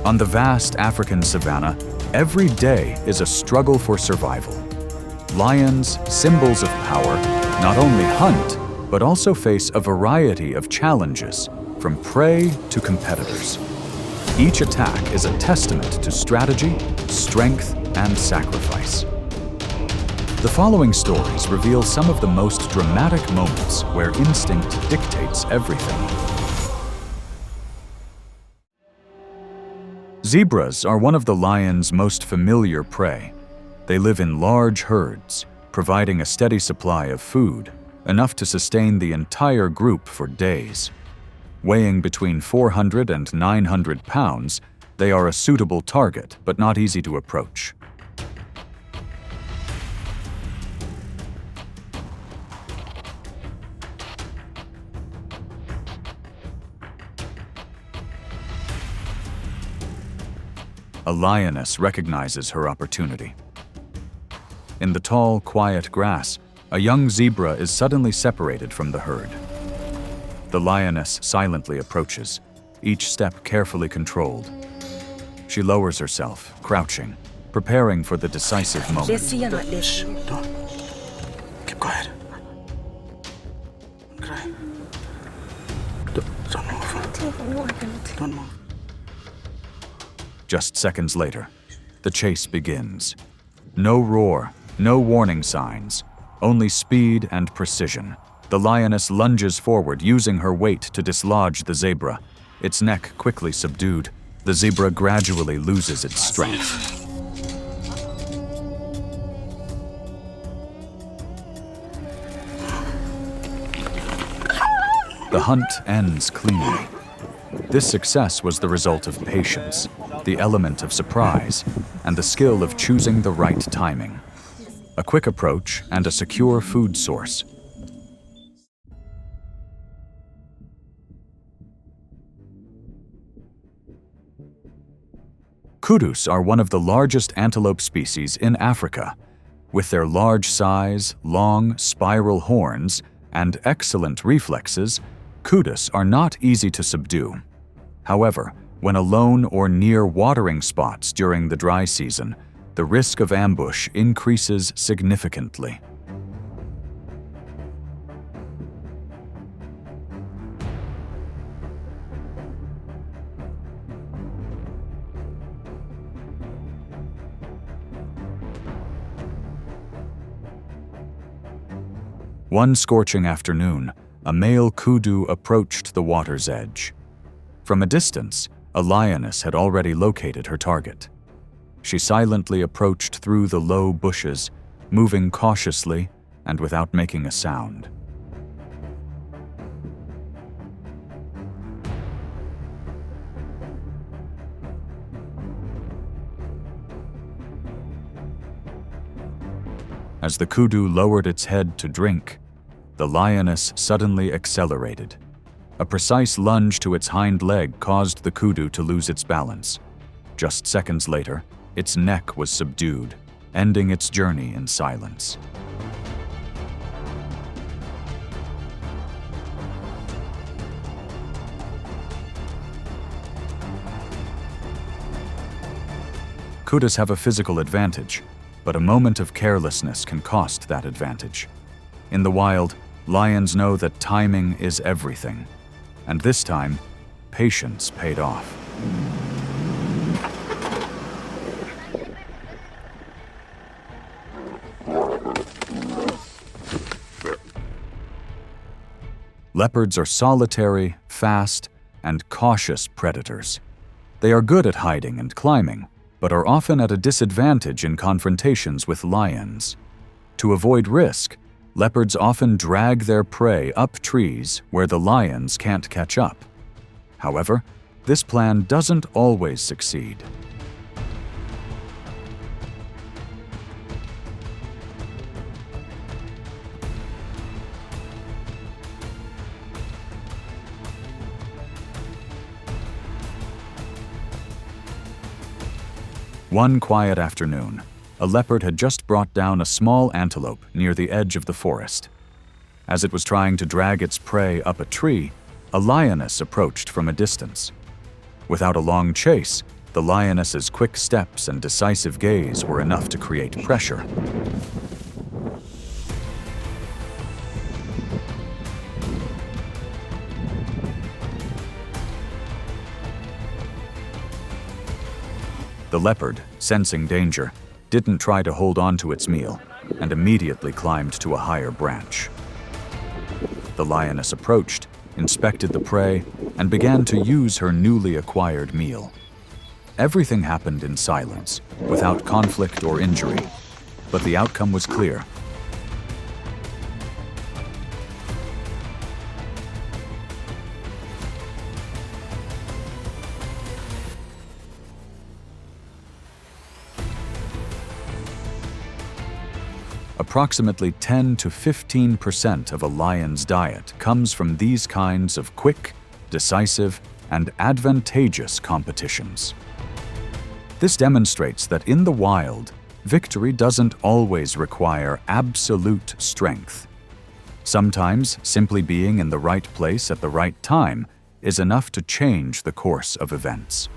On the vast African savanna, every day is a struggle for survival. Lions, symbols of power, not only hunt, but also face a variety of challenges, from prey to competitors. Each attack is a testament to strategy, strength, and sacrifice. The following stories reveal some of the most dramatic moments where instinct dictates everything. Zebras are one of the lion's most familiar prey. They live in large herds, providing a steady supply of food, enough to sustain the entire group for days. Weighing between 400 and 900 pounds, they are a suitable target, but not easy to approach. A lioness recognizes her opportunity. In the tall, quiet grass, a young zebra is suddenly separated from the herd. The lioness silently approaches, each step carefully controlled. She lowers herself, crouching, preparing for the decisive moment. Shh, don't. Keep quiet. Cry. Don't move. Don't move. Just seconds later, the chase begins. No roar, no warning signs, only speed and precision. The lioness lunges forward, using her weight to dislodge the zebra. Its neck quickly subdued, the zebra gradually loses its strength. The hunt ends cleanly. This success was the result of patience, the element of surprise, and the skill of choosing the right timing. A quick approach and a secure food source. Kudus are one of the largest antelope species in Africa. With their large size, long, spiral horns, and excellent reflexes, kudus are not easy to subdue. However, when alone or near watering spots during the dry season, the risk of ambush increases significantly. One scorching afternoon, a male kudu approached the water's edge. From a distance, a lioness had already located her target. She silently approached through the low bushes, moving cautiously and without making a sound. As the kudu lowered its head to drink, the lioness suddenly accelerated. A precise lunge to its hind leg caused the kudu to lose its balance. Just seconds later, its neck was subdued, ending its journey in silence. Kudus have a physical advantage, but a moment of carelessness can cost that advantage. In the wild, lions know that timing is everything. And this time, patience paid off. Leopards are solitary, fast, and cautious predators. They are good at hiding and climbing, but are often at a disadvantage in confrontations with lions. To avoid risk, leopards often drag their prey up trees where the lions can't catch up. However, this plan doesn't always succeed. One quiet afternoon, a leopard had just brought down a small antelope near the edge of the forest. As it was trying to drag its prey up a tree, a lioness approached from a distance. Without a long chase, The lioness's quick steps and decisive gaze were enough to create pressure. The leopard, sensing danger, didn't try to hold on to its meal and immediately climbed to a higher branch. The lioness approached, inspected the prey, and began to use her newly acquired meal. Everything happened in silence, without conflict or injury, but the outcome was clear. Approximately 10 to 15% of a lion's diet comes from these kinds of quick, decisive, and advantageous competitions. This demonstrates that in the wild, victory doesn't always require absolute strength. Sometimes simply being in the right place at the right time is enough to change the course of events.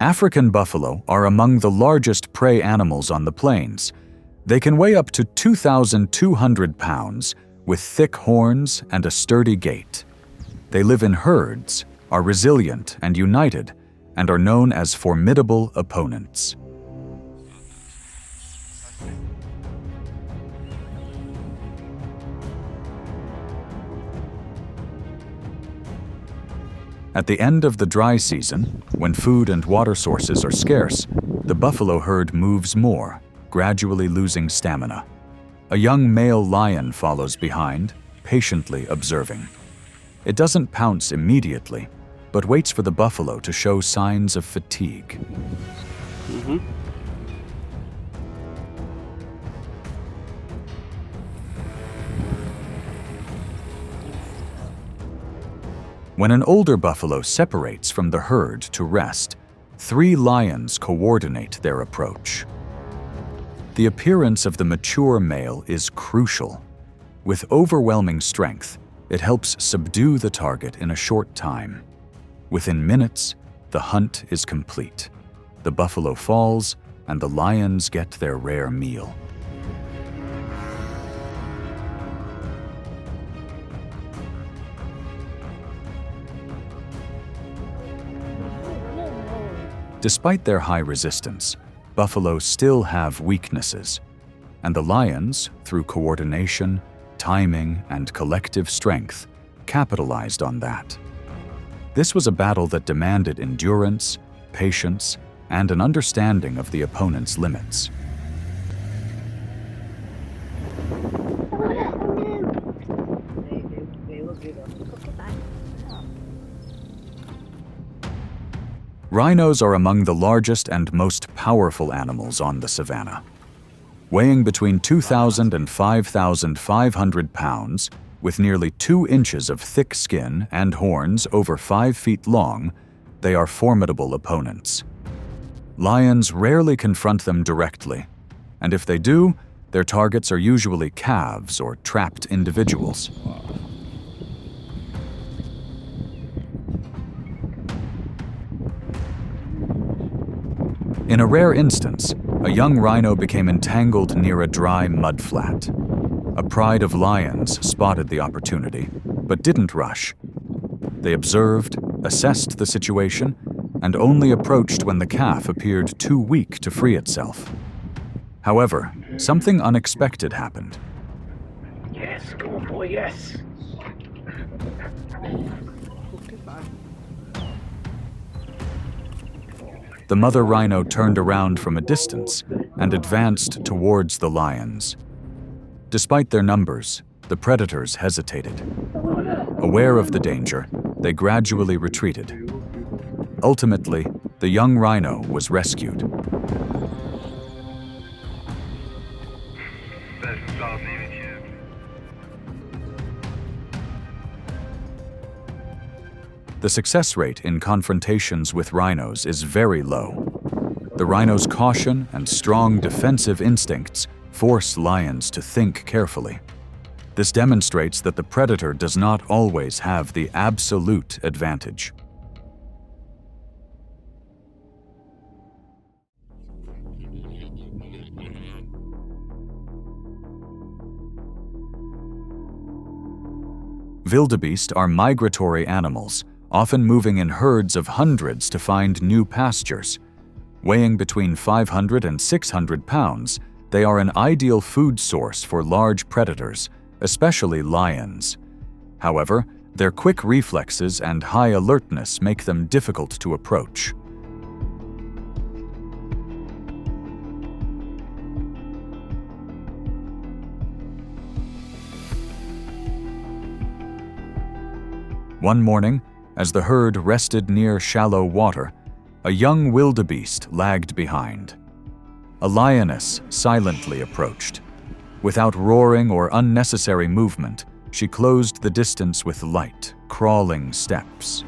African buffalo are among the largest prey animals on the plains. They can weigh up to 2,200 pounds, with thick horns and a sturdy gait. They live in herds, are resilient and united, and are known as formidable opponents. At the end of the dry season, when food and water sources are scarce, the buffalo herd moves more, gradually losing stamina. A young male lion follows behind, patiently observing. It doesn't pounce immediately, but waits for the buffalo to show signs of fatigue. When an older buffalo separates from the herd to rest, 3 lions coordinate their approach. The appearance of the mature male is crucial. With overwhelming strength, it helps subdue the target in a short time. Within minutes, the hunt is complete. The buffalo falls, and the lions get their rare meal. Despite their high resistance, buffalo still have weaknesses, and the lions, through coordination, timing, and collective strength, capitalized on that. This was a battle that demanded endurance, patience, and an understanding of the opponent's limits. Rhinos are among the largest and most powerful animals on the savannah. Weighing between 2,000 and 5,500 pounds, with nearly 2 inches of thick skin and horns over 5 feet long, they are formidable opponents. Lions rarely confront them directly, and if they do, their targets are usually calves or trapped individuals. In a rare instance, a young rhino became entangled near a dry mudflat. A pride of lions spotted the opportunity, but didn't rush. They observed, assessed the situation, and only approached when the calf appeared too weak to free itself. However, something unexpected happened. Yes, go on, boy, yes. The mother rhino turned around from a distance and advanced towards the lions. Despite their numbers, the predators hesitated. Aware of the danger, they gradually retreated. Ultimately, the young rhino was rescued. The success rate in confrontations with rhinos is very low. The rhino's caution and strong defensive instincts force lions to think carefully. This demonstrates that the predator does not always have the absolute advantage. Wildebeest are migratory animals, often moving in herds of hundreds to find new pastures. Weighing between 500 and 600 pounds, they are an ideal food source for large predators, especially lions. However, their quick reflexes and high alertness make them difficult to approach. One morning, as the herd rested near shallow water, a young wildebeest lagged behind. A lioness silently approached. Without roaring or unnecessary movement, she closed the distance with light, crawling steps.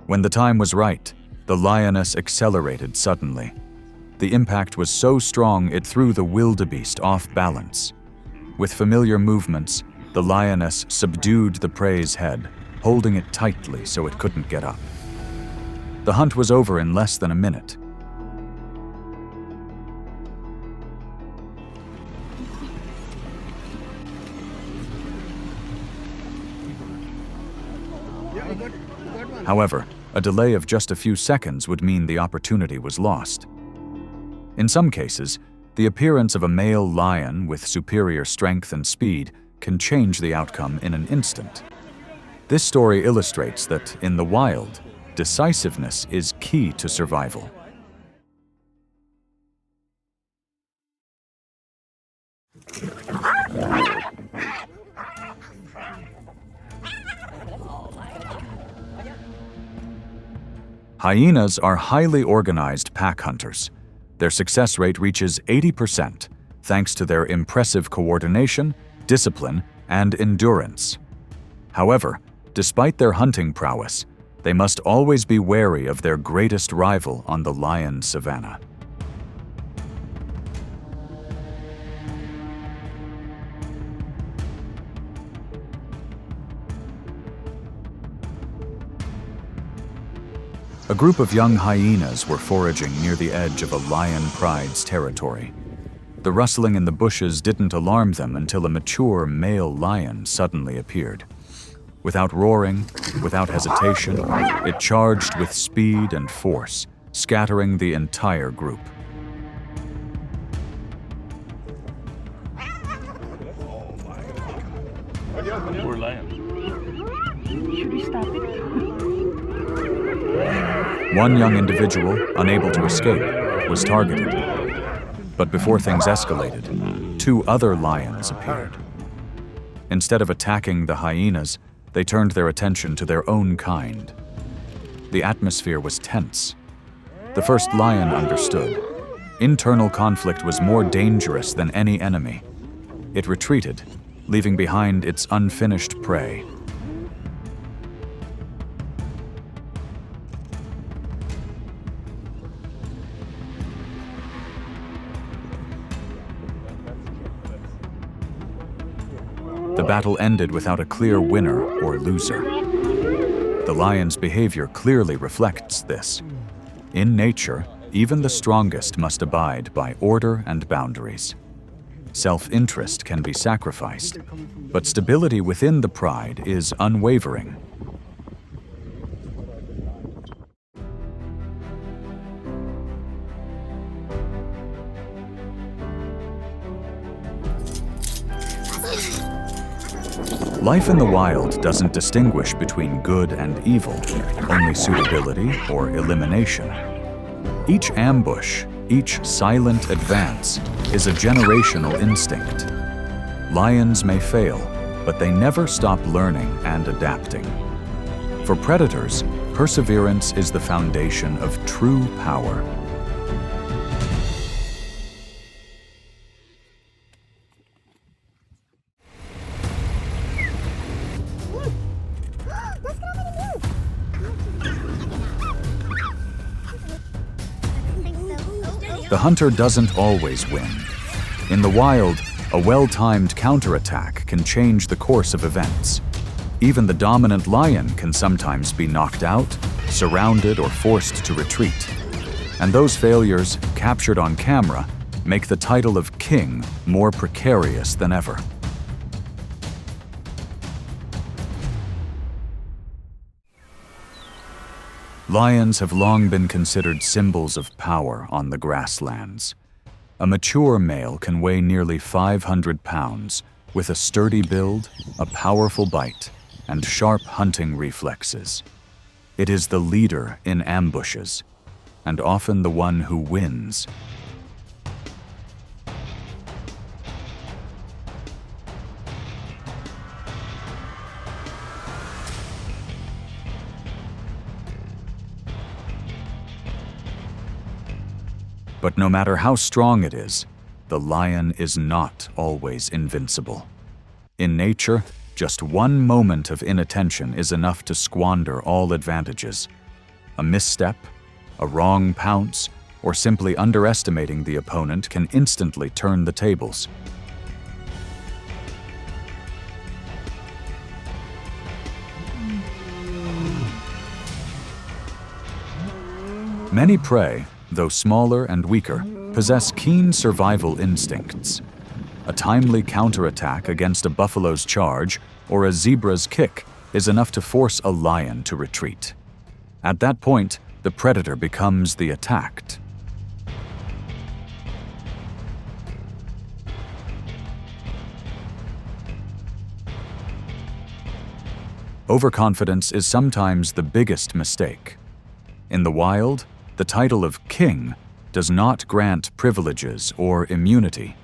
When the time was right, the lioness accelerated suddenly. The impact was so strong it threw the wildebeest off balance. With familiar movements, the lioness subdued the prey's head, holding it tightly so it couldn't get up. The hunt was over in less than a minute. However, a delay of just a few seconds would mean the opportunity was lost. In some cases, the appearance of a male lion with superior strength and speed can change the outcome in an instant. This story illustrates that, in the wild, decisiveness is key to survival. Hyenas are highly organized pack hunters. Their success rate reaches 80%, thanks to their impressive coordination, discipline, and endurance. However, despite their hunting prowess, they must always be wary of their greatest rival on the lion savanna. A group of young hyenas were foraging near the edge of a lion pride's territory. The rustling in the bushes didn't alarm them until a mature male lion suddenly appeared. Without roaring, without hesitation, it charged with speed and force, scattering the entire group. Poor lion. Should we stop it? One young individual, unable to escape, was targeted. But before things escalated, two other lions appeared. Instead of attacking the hyenas, they turned their attention to their own kind. The atmosphere was tense. The first lion understood. Internal conflict was more dangerous than any enemy. It retreated, leaving behind its unfinished prey. The battle ended without a clear winner or loser. The lion's behavior clearly reflects this. In nature, even the strongest must abide by order and boundaries. Self-interest can be sacrificed, but stability within the pride is unwavering. Life in the wild doesn't distinguish between good and evil, only suitability or elimination. Each ambush, each silent advance, is a generational instinct. Lions may fail, but they never stop learning and adapting. For predators, perseverance is the foundation of true power. the hunter doesn't always win. In the wild, a well-timed counterattack can change the course of events. Even the dominant lion can sometimes be knocked out, surrounded, or forced to retreat. And those failures, captured on camera, make the title of king more precarious than ever. Lions have long been considered symbols of power on the grasslands. A mature male can weigh nearly 500 pounds, with a sturdy build, a powerful bite, and sharp hunting reflexes. It is the leader in ambushes, and often the one who wins. But no matter how strong it is, the lion is not always invincible. In nature, just one moment of inattention is enough to squander all advantages. A misstep, a wrong pounce, or simply underestimating the opponent can instantly turn the tables. Many prey, though smaller and weaker, possess keen survival instincts. A timely counterattack against a buffalo's charge or a zebra's kick is enough to force a lion to retreat. At that point, the predator becomes the attacked. Overconfidence is sometimes the biggest mistake. In the wild, the title of king does not grant privileges or immunity,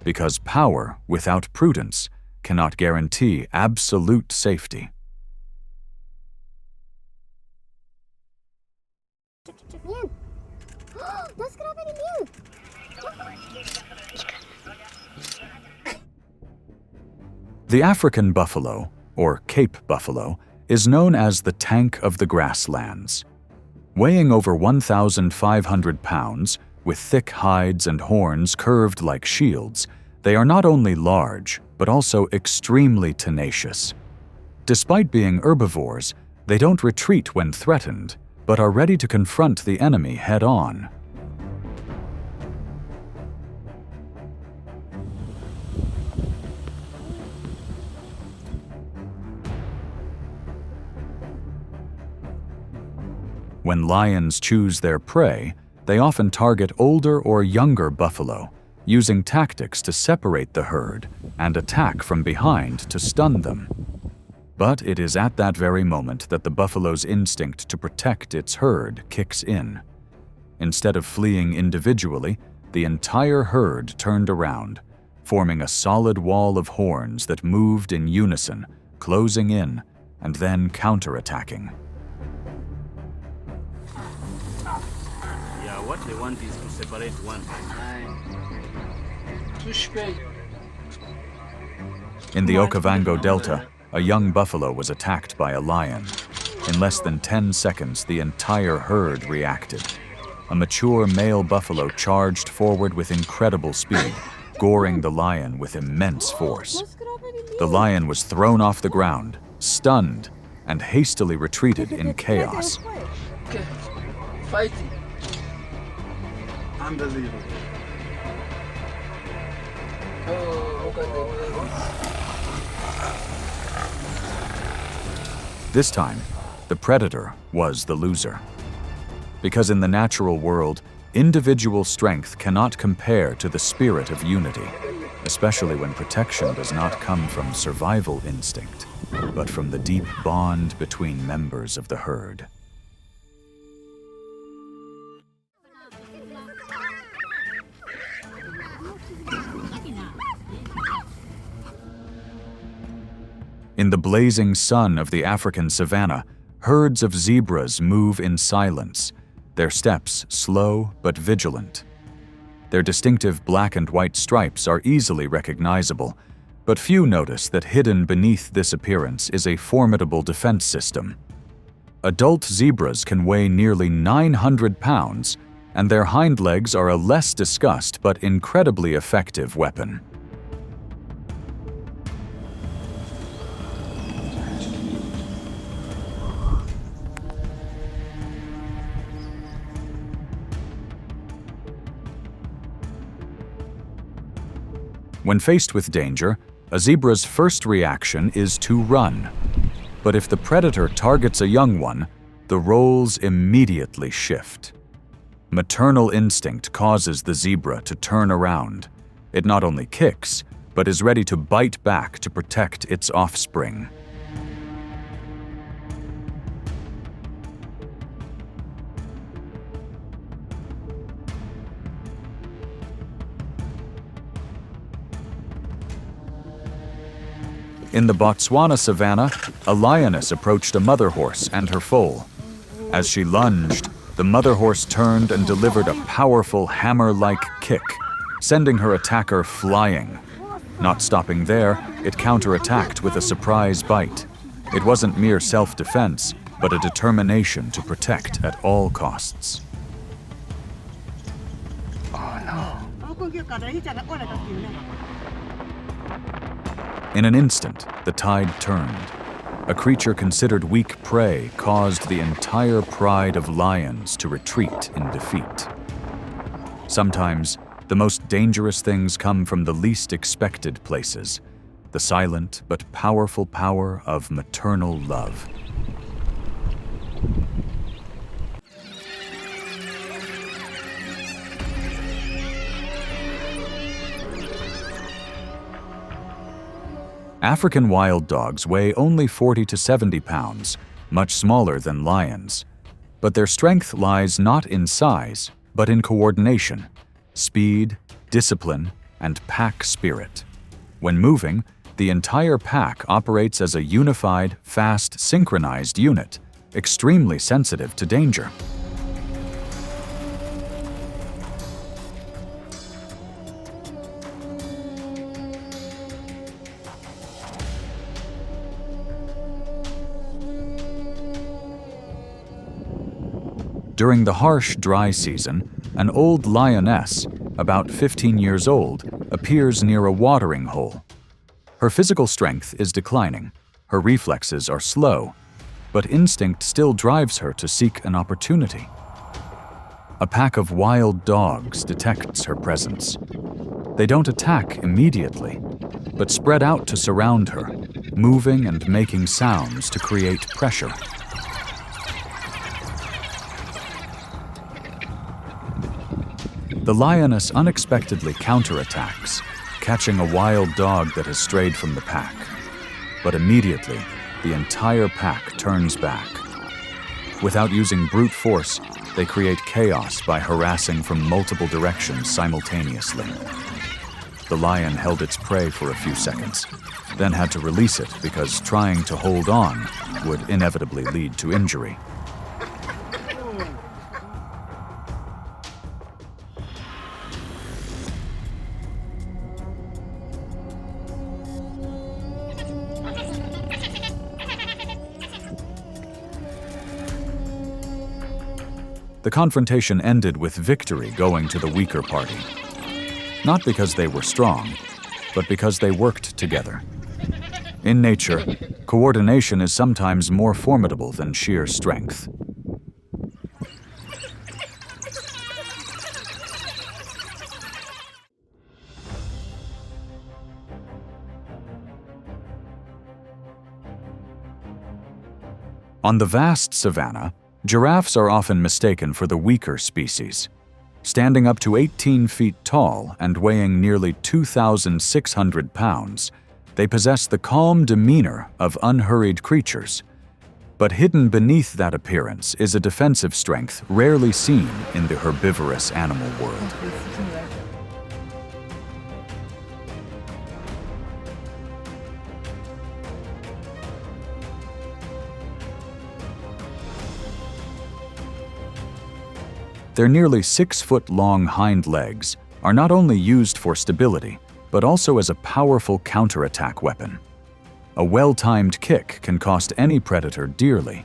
because power without prudence cannot guarantee absolute safety. The African buffalo, or Cape buffalo, is known as the tank of the grasslands. Weighing over 1,500 pounds, with thick hides and horns curved like shields, they are not only large, but also extremely tenacious. Despite being herbivores, they don't retreat when threatened, but are ready to confront the enemy head-on. When lions choose their prey, they often target older or younger buffalo, using tactics to separate the herd and attack from behind to stun them. But it is at that very moment that the buffalo's instinct to protect its herd kicks in. Instead of fleeing individually, the entire herd turned around, forming a solid wall of horns that moved in unison, closing in and then counterattacking. What they want is to separate one. In the Okavango Delta, a young buffalo was attacked by a lion. In less than 10 seconds, the entire herd reacted. A mature male buffalo charged forward with incredible speed, goring the lion with immense force. The lion was thrown off the ground, stunned, and hastily retreated in chaos. Okay, fighting. Unbelievable. This time, the predator was the loser. Because in the natural world, individual strength cannot compare to the spirit of unity, especially when protection does not come from survival instinct, but from the deep bond between members of the herd. In the blazing sun of the African savanna, herds of zebras move in silence, their steps slow but vigilant. Their distinctive black and white stripes are easily recognizable, but few notice that hidden beneath this appearance is a formidable defense system. Adult zebras can weigh nearly 900 pounds, and their hind legs are a less discussed but incredibly effective weapon. When faced with danger, a zebra's first reaction is to run. But if the predator targets a young one, the roles immediately shift. Maternal instinct causes the zebra to turn around. It not only kicks, but is ready to bite back to protect its offspring. In the Botswana savanna, a lioness approached a mother horse and her foal. As she lunged, the mother horse turned and delivered a powerful hammer-like kick, sending her attacker flying. Not stopping there, it counterattacked with a surprise bite. It wasn't mere self-defense, but a determination to protect at all costs. In an instant, the tide turned. A creature considered weak prey caused the entire pride of lions to retreat in defeat. Sometimes, the most dangerous things come from the least expected places, the silent but powerful power of maternal love. African wild dogs weigh only 40 to 70 pounds, much smaller than lions. But their strength lies not in size, but in coordination, speed, discipline, and pack spirit. When moving, the entire pack operates as a unified, fast, synchronized unit, extremely sensitive to danger. During the harsh, dry season, an old lioness, about 15 years old, appears near a watering hole. Her physical strength is declining, her reflexes are slow, but instinct still drives her to seek an opportunity. A pack of wild dogs detects her presence. They don't attack immediately, but spread out to surround her, moving and making sounds to create pressure. The lioness unexpectedly counterattacks, catching a wild dog that has strayed from the pack. But immediately, the entire pack turns back. Without using brute force, they create chaos by harassing from multiple directions simultaneously. The lion held its prey for a few seconds, then had to release it because trying to hold on would inevitably lead to injury. The confrontation ended with victory going to the weaker party. Not because they were strong, but because they worked together. In nature, coordination is sometimes more formidable than sheer strength. On the vast savanna, giraffes are often mistaken for the weaker species. Standing up to 18 feet tall and weighing nearly 2,600 pounds, they possess the calm demeanor of unhurried creatures. But hidden beneath that appearance is a defensive strength rarely seen in the herbivorous animal world. Their nearly 6-foot-long hind legs are not only used for stability, but also as a powerful counterattack weapon. A well-timed kick can cost any predator dearly.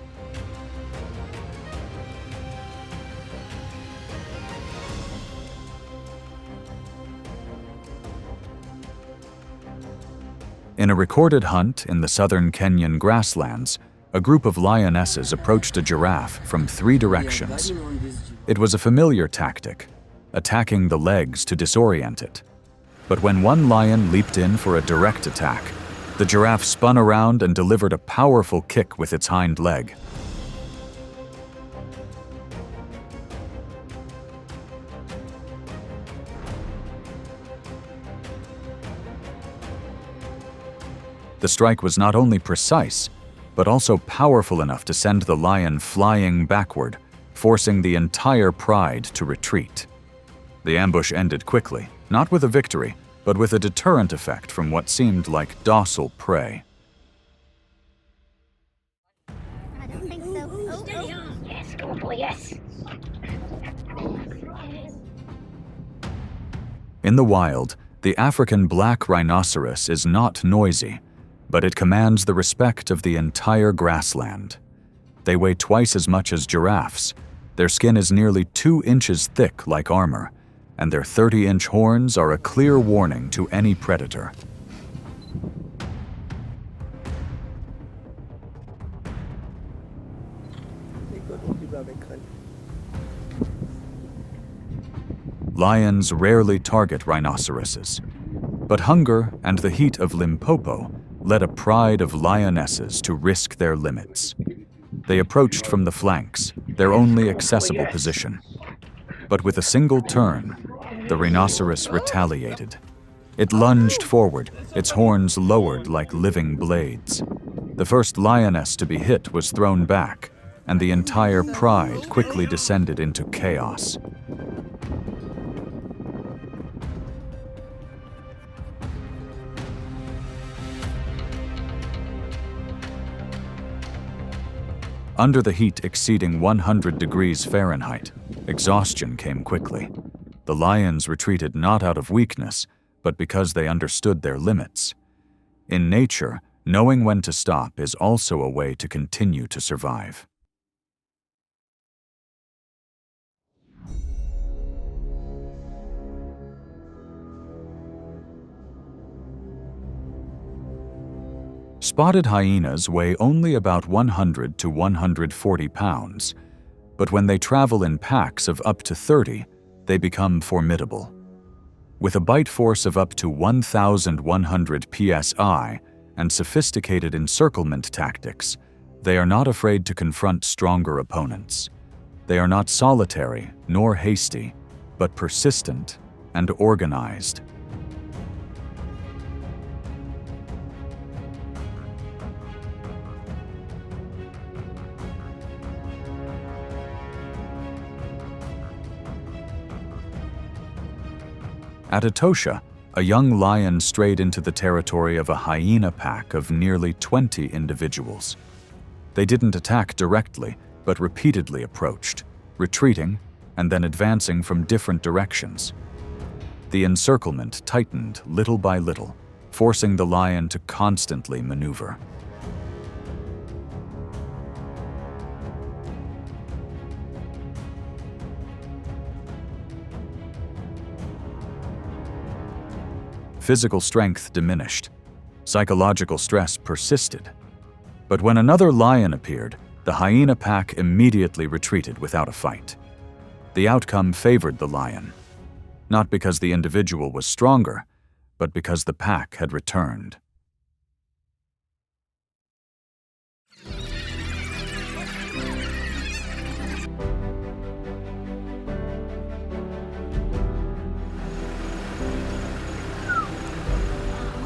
In a recorded hunt in the southern Kenyan grasslands, a group of lionesses approached a giraffe from 3 directions. It was a familiar tactic, attacking the legs to disorient it. But when one lion leaped in for a direct attack, the giraffe spun around and delivered a powerful kick with its hind leg. The strike was not only precise, but also powerful enough to send the lion flying backward, forcing the entire pride to retreat. The ambush ended quickly, not with a victory, but with a deterrent effect from what seemed like docile prey. I don't think so. Oh. Yes, good boy, yes. In the wild, the African black rhinoceros is not noisy, but it commands the respect of the entire grassland. They weigh twice as much as giraffes. Their skin is nearly 2 inches thick like armor, and their 30-inch horns are a clear warning to any predator. Lions rarely target rhinoceroses, but hunger and the heat of Limpopo led a pride of lionesses to risk their limits. They approached from the flanks, their only accessible position. But with a single turn, the rhinoceros retaliated. It lunged forward, its horns lowered like living blades. The first lioness to be hit was thrown back, and the entire pride quickly descended into chaos. Under the heat exceeding 100 degrees Fahrenheit, exhaustion came quickly. The lions retreated not out of weakness, but because they understood their limits. In nature, knowing when to stop is also a way to continue to survive. Spotted hyenas weigh only about 100 to 140 pounds, but when they travel in packs of up to 30, they become formidable. With a bite force of up to 1,100 psi and sophisticated encirclement tactics, they are not afraid to confront stronger opponents. They are not solitary nor hasty, but persistent and organized. At Etosha, a young lion strayed into the territory of a hyena pack of nearly 20 individuals. They didn't attack directly, but repeatedly approached, retreating, and then advancing from different directions. The encirclement tightened little by little, forcing the lion to constantly maneuver. Physical strength diminished. Psychological stress persisted. But when another lion appeared, the hyena pack immediately retreated without a fight. The outcome favored the lion, not because the individual was stronger, but because the pack had returned.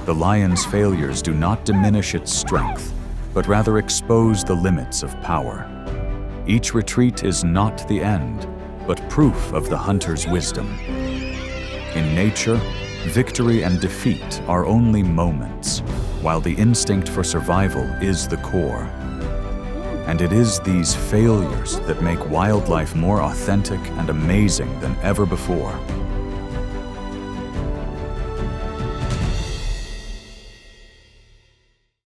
The lion's failures do not diminish its strength, but rather expose the limits of power. Each retreat is not the end, but proof of the hunter's wisdom. In nature, victory and defeat are only moments, while the instinct for survival is the core. And it is these failures that make wildlife more authentic and amazing than ever before.